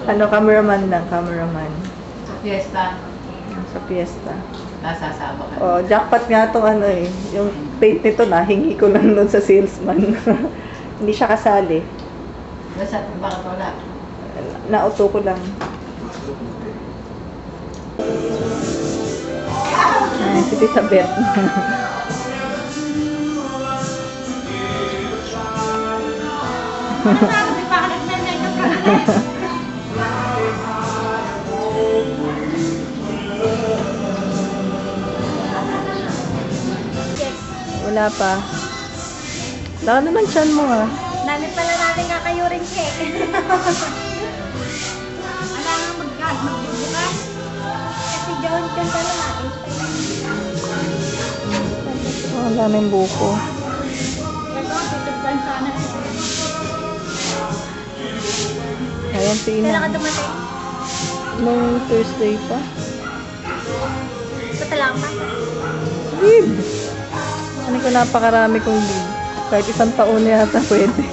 Ano, cameraman lang, cameraman. Sa fiesta, Sa fiesta. nasasama ka. Oh, jackpot nga tong ano eh. Yung plate nito na, hingi ko lang doon sa salesman. Hindi siya kasali. Basta, bakit wala? Nauto ko lang. Ay, si Tita Beth. Wala pa. Laka naman tiyan mo ah. Dami pala natin kakayurin check. Ala nga magbubukas. Kasi John pa lang natin. Oh, ang daming buko. Ito, tutugdan sana. Ayan si Kailan ka Ina. dumating? Nung Thursday pa. Ito lang pa. Bib! Ano ko napakarami kong bib. Kahit isang taon yata pwede.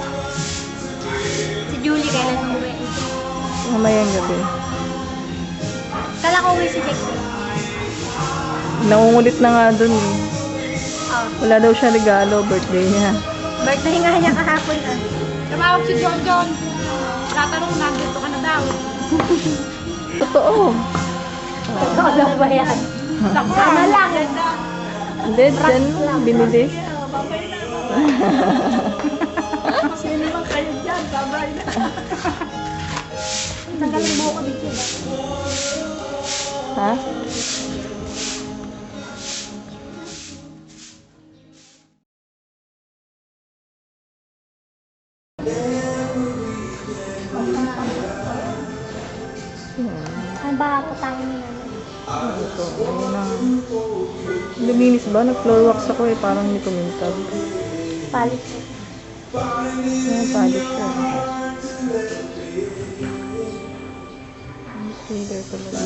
Si Julie kailan umuwi? Mamayang gabi. Kala ko uwi si Jack. Nangungulit na nga dun eh. Oh. Wala daw siya regalo, birthday niya. Birthday nga niya kahapon ah. Tumawag si John John. Tatanong nandito ka na daw. Totoo. Totoo lang ba yan? Tama lang. Hindi, dyan binili. Sino man kayo dyan? Babay na. Nagaling mo kami sila. Ha? Ang baha po tayo ni nanay. Ito, ayun na. Luminis ba? Nag-floor wax ako eh, parang hindi kumintag. Palit. Ayan, palit siya. Ang trailer talaga.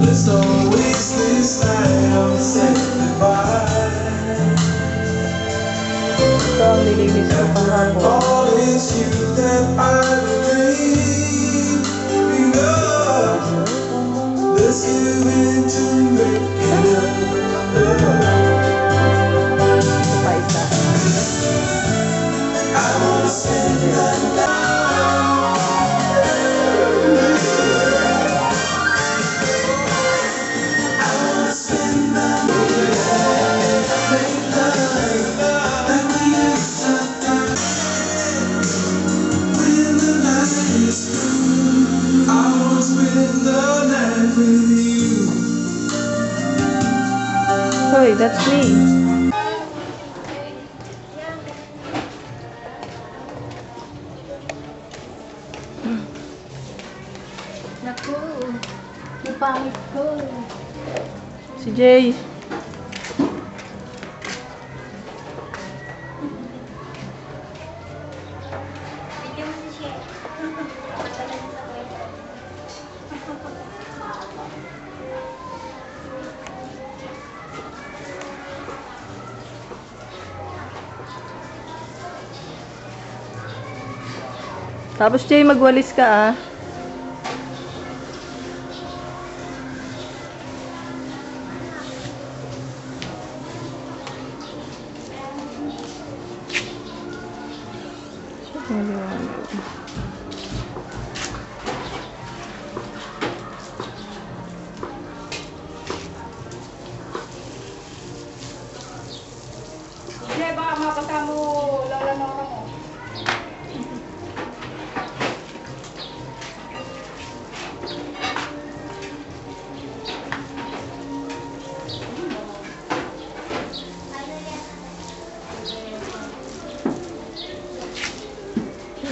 Let's don't waste this time, say goodbye. Ito ang nilinis ko kahapon. All is you that I dream of. Let's give in to make it up. Ito pa isa. I wanna spend the night. I wanna spend the night. Make love like we used to do. When the night is through, I wanna spend the night with you. Hoy, that's me. Naku. Yung pangit ko. Si Jay. Bigyan mo si Shea. Matagal sa kwento. Tapos Jay, magwalis ka ah. Hindi, baka mapasa mo lola mo ako mo.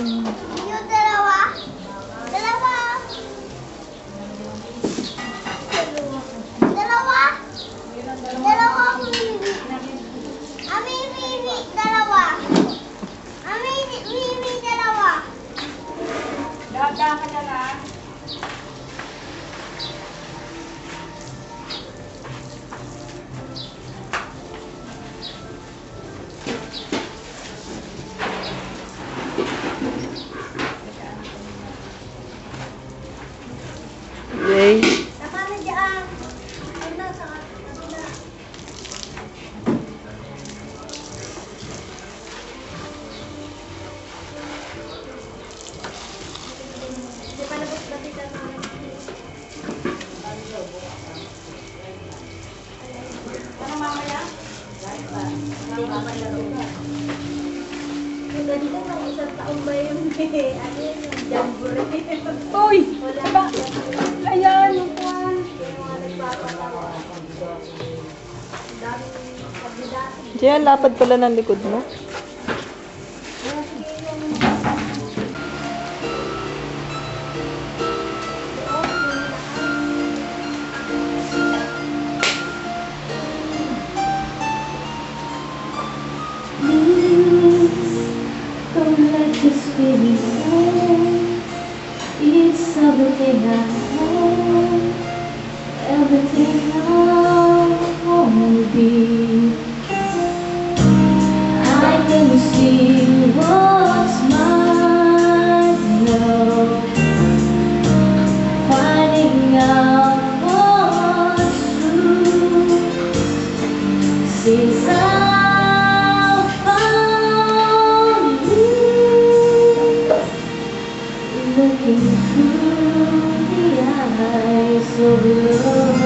Yung dalawa. Dalawa. Dalawa. Dalawa ako Mimi. Mimi, dalawa. Mimi, dalawa. Daga ka na lang. Yay. Tama na dyan. Ano, sa kabila. Di pa labas ba kita naman? Ano mamaya? Ang ganda ng isang taon ba yun? Ano yun, yung jamboree. Uy! Wala. Diba? Ayan, yung kwan. Yung mga nagpapatawa. Ang daming kandidato. Diyan, lapad pala ng likod mo. Don't let this feeling go. It's everything I know, everything I wanna be. I can see what's mine now, finding out what's true. Since I found you, looking through the eyes of love.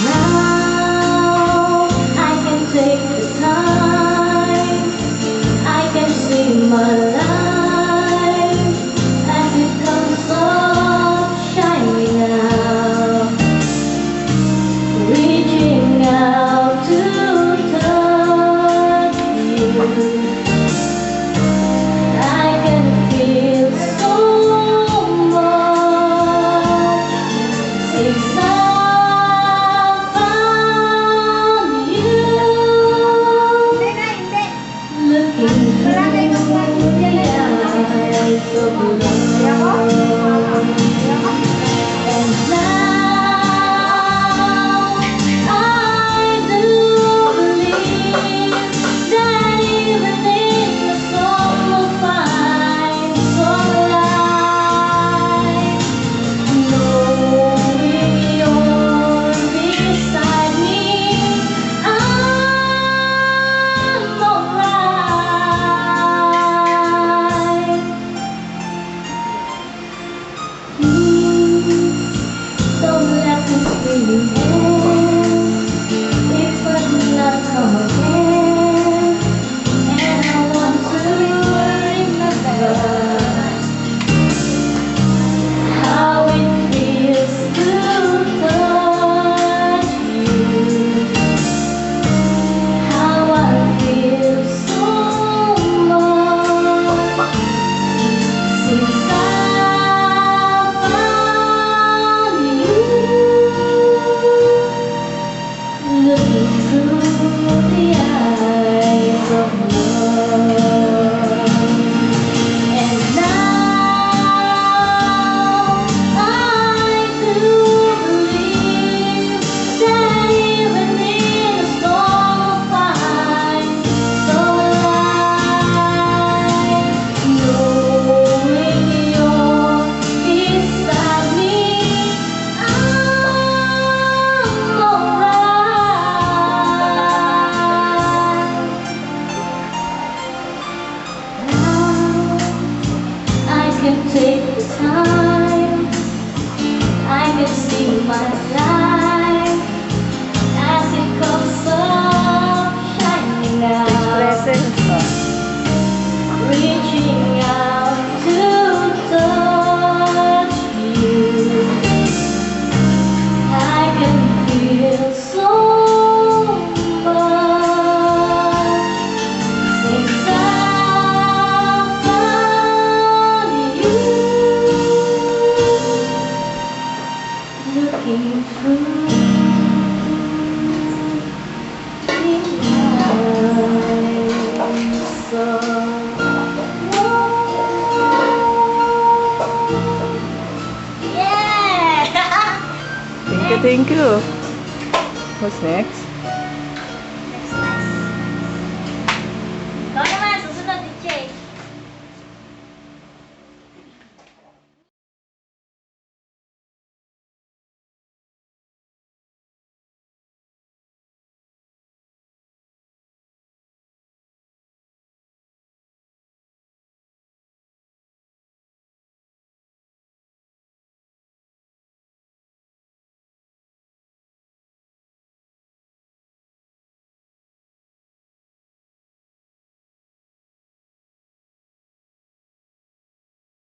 Now I can take the time, I can see my life as it comes up shining out, reaching out to touch you. I can feel so much since I found you. Hindi na, hindi. Looking through the eyes of love. And now I do believe that even in the storm we'll find some light. Knowing you're beside me, I'm alright. Don't let this feeling end. It could not come again, and I want to remember how it feels to touch you, how I feel so much since I found you. Looking through the eyes of love. And now I do believe that even in a storm we'll find some light. Knowing you're beside me, I'm alright. Now I can take the time, I can see my life as it comes up shining out, Present pa. reaching out to touch you. I can feel so much since I thank you. What's next?